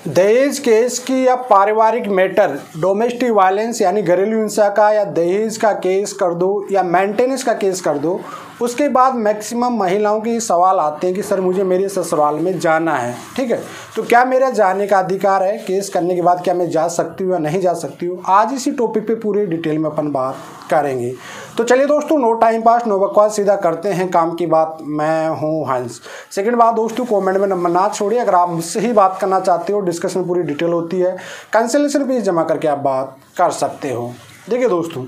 दहेज केस की या पारिवारिक मैटर, डोमेस्टिक वायलेंस यानी घरेलू हिंसा का या दहेज का केस कर दो या मेंटेनेंस का केस कर दो, उसके बाद मैक्सिमम महिलाओं के सवाल आते हैं कि सर मुझे मेरे ससुराल में जाना है, ठीक है, तो क्या मेरा जाने का अधिकार है? केस करने के बाद क्या मैं जा सकती हूँ या नहीं जा सकती हूँ? आज इसी टॉपिक पे पूरी डिटेल में अपन बात करेंगे। तो चलिए दोस्तों, नो टाइम पास नो बकवास, सीधा करते हैं काम की बात। मैं हूँ हंस। सेकंड बात दोस्तों, कमेंट में नंबर ना छोड़िए। अगर आप मुझसे ही बात करना चाहते हो, डिस्कशन में पूरी डिटेल होती है, कैंसिलेशन फीस जमा करके आप बात कर सकते हो। देखिए दोस्तों,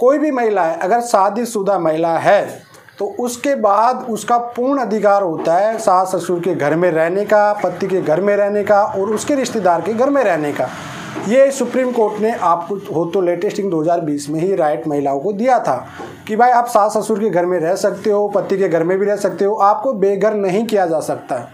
कोई भी महिला है, अगर शादीशुदा महिला है तो उसके बाद उसका पूर्ण अधिकार होता है सास ससुर के घर में रहने का, पति के घर में रहने का और उसके रिश्तेदार के घर में रहने का। ये सुप्रीम कोर्ट ने आपको हो तो लेटेस्टिंग 2020 में ही राइट महिलाओं को दिया था कि भाई आप सास ससुर के घर में रह सकते हो, पति के घर में भी रह सकते हो, आपको बेघर नहीं किया जा सकता।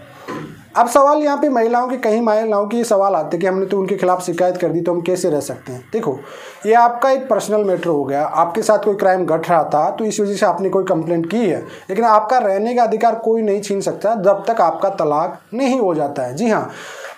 अब सवाल यहाँ पे महिलाओं के, कई महिलाओं के ये सवाल आते हैं कि हमने तो उनके खिलाफ शिकायत कर दी तो हम कैसे रह सकते हैं। देखो, ये आपका एक पर्सनल मैटर हो गया, आपके साथ कोई क्राइम घट रहा था तो इस वजह से आपने कोई कंप्लेंट की है, लेकिन आपका रहने का अधिकार कोई नहीं छीन सकता जब तक आपका तलाक नहीं हो जाता है। जी हाँ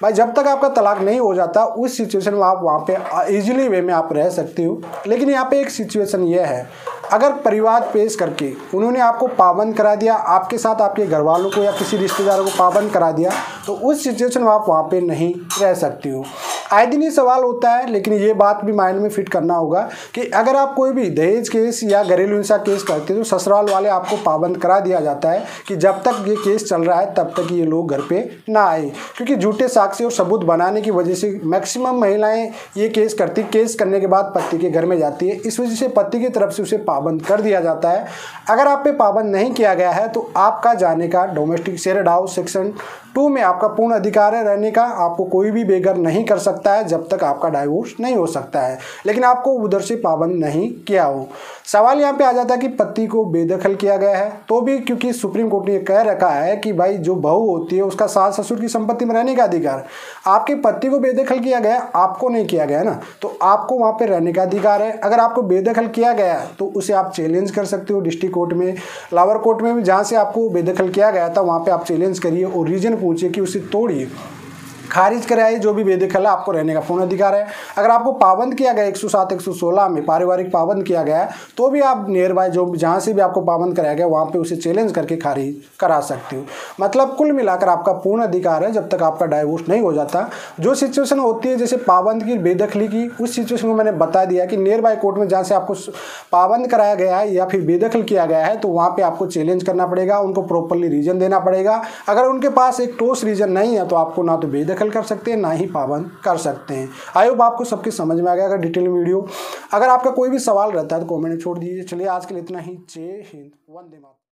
भाई, जब तक आपका तलाक नहीं हो जाता उस सिचुएशन में आप वहाँ पे इजीली वे में आप रह सकते हो। लेकिन यहाँ पे एक सिचुएशन ये है, अगर परिवार पेश करके उन्होंने आपको पाबंद करा दिया, आपके साथ आपके घर वालों को या किसी रिश्तेदारों को पाबंद करा दिया, तो उस सिचुएशन में आप वहाँ पे नहीं रह सकती हो। आए दिन ये सवाल होता है, लेकिन ये बात भी माइंड में फिट करना होगा कि अगर आप कोई भी दहेज केस या घरेलू हिंसा केस करते हो तो ससुराल वाले आपको पाबंद करा दिया जाता है कि जब तक ये केस चल रहा है तब तक ये लोग घर पे ना आए, क्योंकि झूठे साक्ष्य और सबूत बनाने की वजह से मैक्सिमम महिलाएं ये केस करती, केस करने के बाद पति के घर में जाती है। इस वजह से पति की तरफ से उसे पाबंद कर दिया जाता है। अगर आप पे पाबंद नहीं किया गया है तो आपका जाने का, डोमेस्टिक शेयर्ड हाउस सेक्शन 2 में आपका पूर्ण अधिकार है रहने का। आपको कोई भी बेघर नहीं कर सकता है जब तक आपका डाइवोर्स नहीं हो सकता है, लेकिन आपको उधर से पाबंद नहीं किया हो। सवाल यहाँ पे आ जाता है कि पति को बेदखल किया गया है तो भी, क्योंकि सुप्रीम कोर्ट ने ये कह रखा है कि भाई जो बहू होती है उसका सास ससुर की संपत्ति में रहने का अधिकार, आपके पति को बेदखल किया गया, आपको नहीं किया गया ना, तो आपको वहाँ पे रहने का अधिकार है। अगर आपको बेदखल किया गया तो उसे आप चैलेंज कर सकते हो डिस्ट्रिक्ट कोर्ट में, लोअर कोर्ट में भी, जहाँ से आपको बेदखल किया गया था वहाँ पे आप चैलेंज करिए और रीजन पूछिए कि उसे तोड़िए, खारिज कराइए। जो भी बेदखल है आपको रहने का पूर्ण अधिकार है। अगर आपको पाबंद किया गया 107 116 में पारिवारिक पाबंद किया गया है तो भी आप नियर बाय जो जहाँ से भी आपको पाबंद कराया गया वहाँ पे उसे चैलेंज करके खारिज करा सकते हो। मतलब कुल मिलाकर आपका पूर्ण अधिकार है जब तक आपका डाइवोर्स नहीं हो जाता। जो सिचुएशन होती है जैसे पाबंद की, बेदखली की, उस सिचुएशन को मैंने बता दिया कि नियर बाय कोर्ट में जहाँ से आपको पाबंद कराया गया है या फिर बेदखल किया गया है तो वहाँ पर आपको चैलेंज करना पड़ेगा, उनको प्रॉपरली रीजन देना पड़ेगा। अगर उनके पास एक ठोस रीजन नहीं है तो आपको ना तो बेदखल कर सकते हैं ना ही पाबंद कर सकते हैं। आई होप आपको सबके समझ में आ गया। अगर डिटेल वीडियो, अगर आपका कोई भी सवाल रहता है तो कमेंट में छोड़ दीजिए। चलिए आज के लिए इतना ही। जय हिंद, वंदे मातरम।